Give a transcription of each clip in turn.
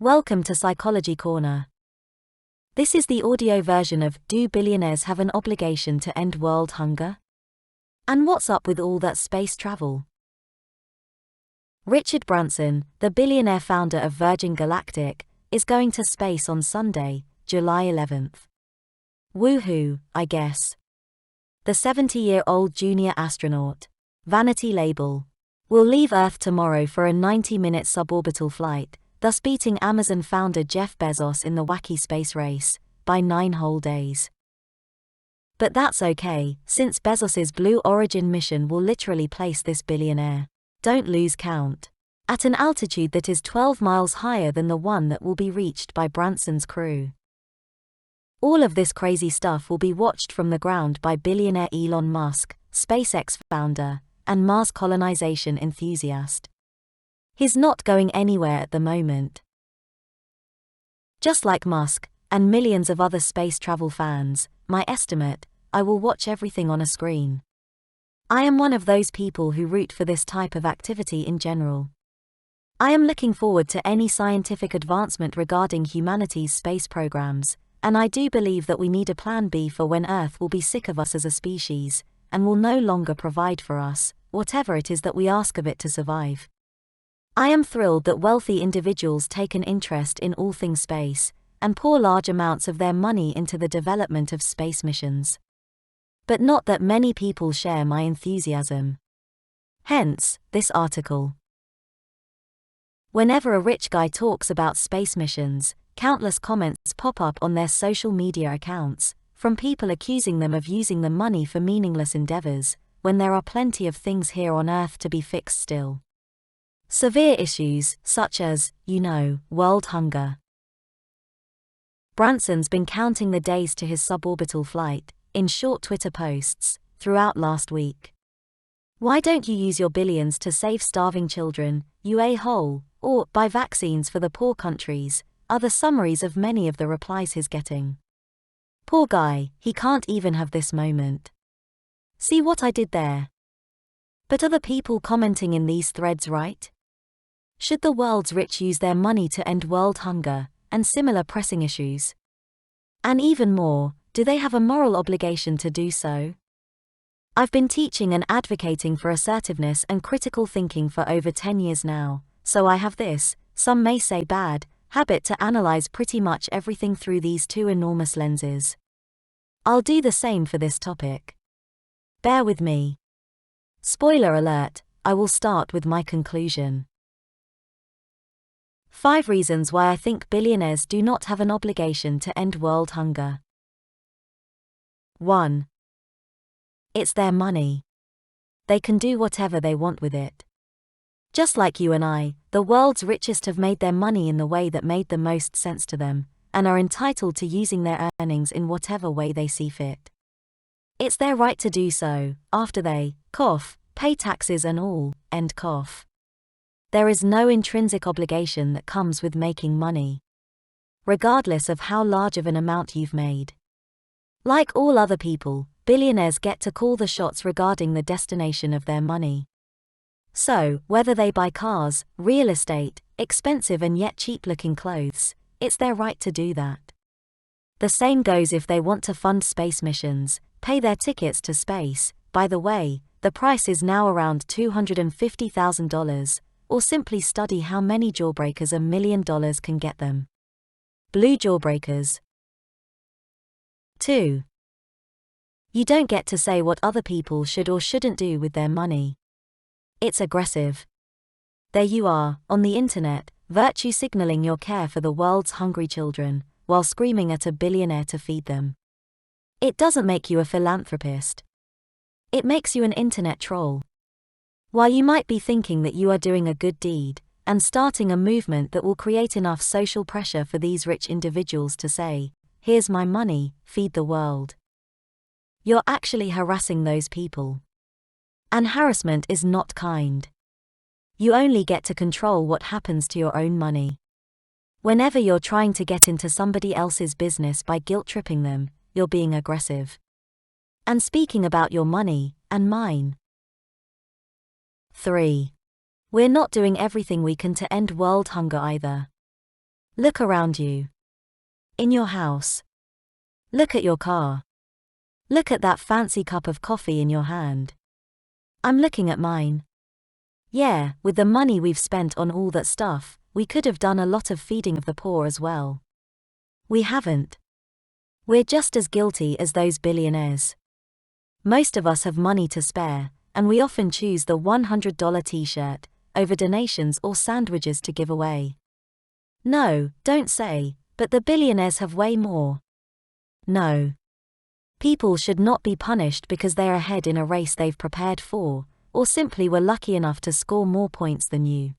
Welcome to Psychology Corner. This is the audio version of Do Billionaires Have an Obligation to End World Hunger? And what's up with all that space travel? Richard Branson, the billionaire founder of Virgin Galactic, is going to space on Sunday, July 11th. Woohoo, I guess. The 70-year-old junior astronaut, vanity label, will leave Earth tomorrow for a 90-minute suborbital flight, thus beating Amazon founder Jeff Bezos in the wacky space race by 9 whole days. But that's okay, since Bezos's Blue Origin mission will literally place this billionaire, don't lose count, at an altitude that is 12 miles higher than the one that will be reached by Branson's crew. All of this crazy stuff will be watched from the ground by billionaire Elon Musk, SpaceX founder, and Mars colonization enthusiast. He's not going anywhere at the moment. Just like Musk, and millions of other space travel fans, my estimate, I will watch everything on a screen. I am one of those people who root for this type of activity in general. I am looking forward to any scientific advancement regarding humanity's space programs, and I do believe that we need a plan B for when Earth will be sick of us as a species, and will no longer provide for us, whatever it is that we ask of it to survive. I am thrilled that wealthy individuals take an interest in all things space, and pour large amounts of their money into the development of space missions. But not that many people share my enthusiasm. Hence, this article. Whenever a rich guy talks about space missions, countless comments pop up on their social media accounts, from people accusing them of using the money for meaningless endeavors, when there are plenty of things here on Earth to be fixed still. Severe issues, such as, world hunger. Branson's been counting the days to his suborbital flight, in short Twitter posts, throughout last week. Why don't you use your billions to save starving children, you a-hole, or buy vaccines for the poor countries, are the summaries of many of the replies he's getting. Poor guy, he can't even have this moment. See what I did there? But are the people commenting in these threads right? Should the world's rich use their money to end world hunger, and similar pressing issues? And even more, do they have a moral obligation to do so? I've been teaching and advocating for assertiveness and critical thinking for over 10 years now, so I have this, some may say bad, habit to analyze pretty much everything through these two enormous lenses. I'll do the same for this topic. Bear with me. Spoiler alert, I will start with my conclusion. 5 reasons why I think billionaires do not have an obligation to end world hunger. 1. It's their money. They can do whatever they want with it. Just like you and I, the world's richest have made their money in the way that made the most sense to them, and are entitled to using their earnings in whatever way they see fit. It's their right to do so, after they, pay taxes and all, end. There is no intrinsic obligation that comes with making money, regardless of how large of an amount you've made. Like all other people, billionaires get to call the shots regarding the destination of their money. So, whether they buy cars, real estate, expensive and yet cheap-looking clothes, it's their right to do that. The same goes if they want to fund space missions, pay their tickets to space. By the way, the price is now around $250,000, or simply study how many jawbreakers $1 million can get them. Blue jawbreakers. 2. You don't get to say what other people should or shouldn't do with their money. It's aggressive. There you are, on the internet, virtue signaling your care for the world's hungry children, while screaming at a billionaire to feed them. It doesn't make you a philanthropist. It makes you an internet troll. While you might be thinking that you are doing a good deed, and starting a movement that will create enough social pressure for these rich individuals to say, here's my money, feed the world, you're actually harassing those people. And harassment is not kind. You only get to control what happens to your own money. Whenever you're trying to get into somebody else's business by guilt-tripping them, you're being aggressive. And speaking about your money, and mine. 3. We're not doing everything we can to end world hunger either. Look around you. In your house. Look at your car. Look at that fancy cup of coffee in your hand. I'm looking at mine. Yeah, with the money we've spent on all that stuff, we could have done a lot of feeding of the poor as well. We haven't. We're just as guilty as those billionaires. Most of us have money to spare, and we often choose the $100 t-shirt over donations or sandwiches to give away. No, don't say, but the billionaires have way more. No. People should not be punished because they're ahead in a race they've prepared for, or simply were lucky enough to score more points than you.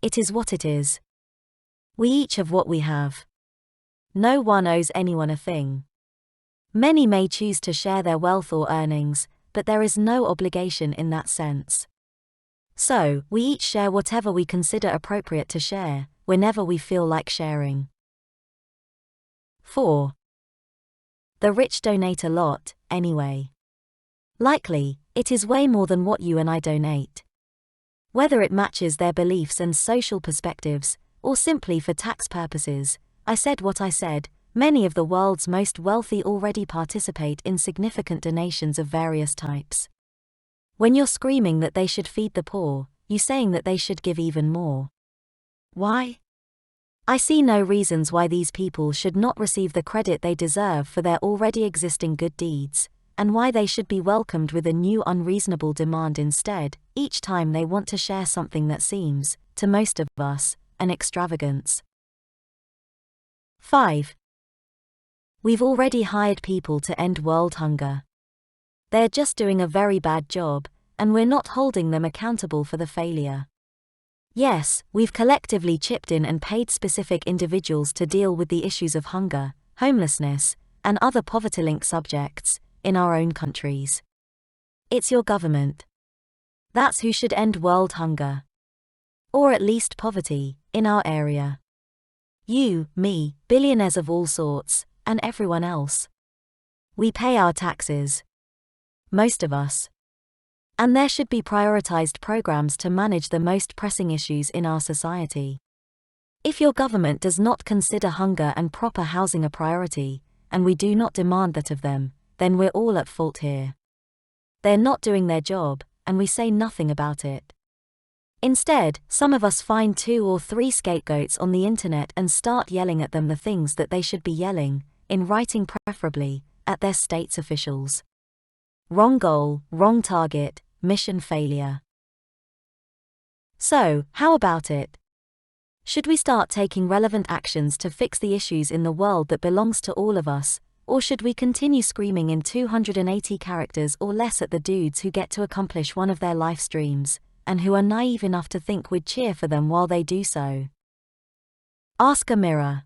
It is what it is. We each have what we have. No one owes anyone a thing. Many may choose to share their wealth or earnings, but there is no obligation in that sense. So, we each share whatever we consider appropriate to share, whenever we feel like sharing. 4. The rich donate a lot, anyway. Likely, it is way more than what you and I donate. Whether it matches their beliefs and social perspectives, or simply for tax purposes, I said what I said, many of the world's most wealthy already participate in significant donations of various types. When you're screaming that they should feed the poor, you're saying that they should give even more. Why? I see no reasons why these people should not receive the credit they deserve for their already existing good deeds, and why they should be welcomed with a new unreasonable demand instead, each time they want to share something that seems, to most of us, an extravagance. 5. We've already hired people to end world hunger. They're just doing a very bad job, and we're not holding them accountable for the failure. Yes, we've collectively chipped in and paid specific individuals to deal with the issues of hunger, homelessness, and other poverty-linked subjects, in our own countries. It's your government. That's who should end world hunger. Or at least poverty, in our area. You, me, billionaires of all sorts, and everyone else. We pay our taxes. Most of us. And there should be prioritized programs to manage the most pressing issues in our society. If your government does not consider hunger and proper housing a priority, and we do not demand that of them, then we're all at fault here. They're not doing their job, and we say nothing about it. Instead, some of us find 2 or 3 scapegoats on the internet and start yelling at them the things that they should be yelling, in writing preferably, at their state's officials. Wrong goal, wrong target, mission failure. So, how about it? Should we start taking relevant actions to fix the issues in the world that belongs to all of us, or should we continue screaming in 280 characters or less at the dudes who get to accomplish one of their life dreams, and who are naive enough to think we'd cheer for them while they do so? Ask a mirror.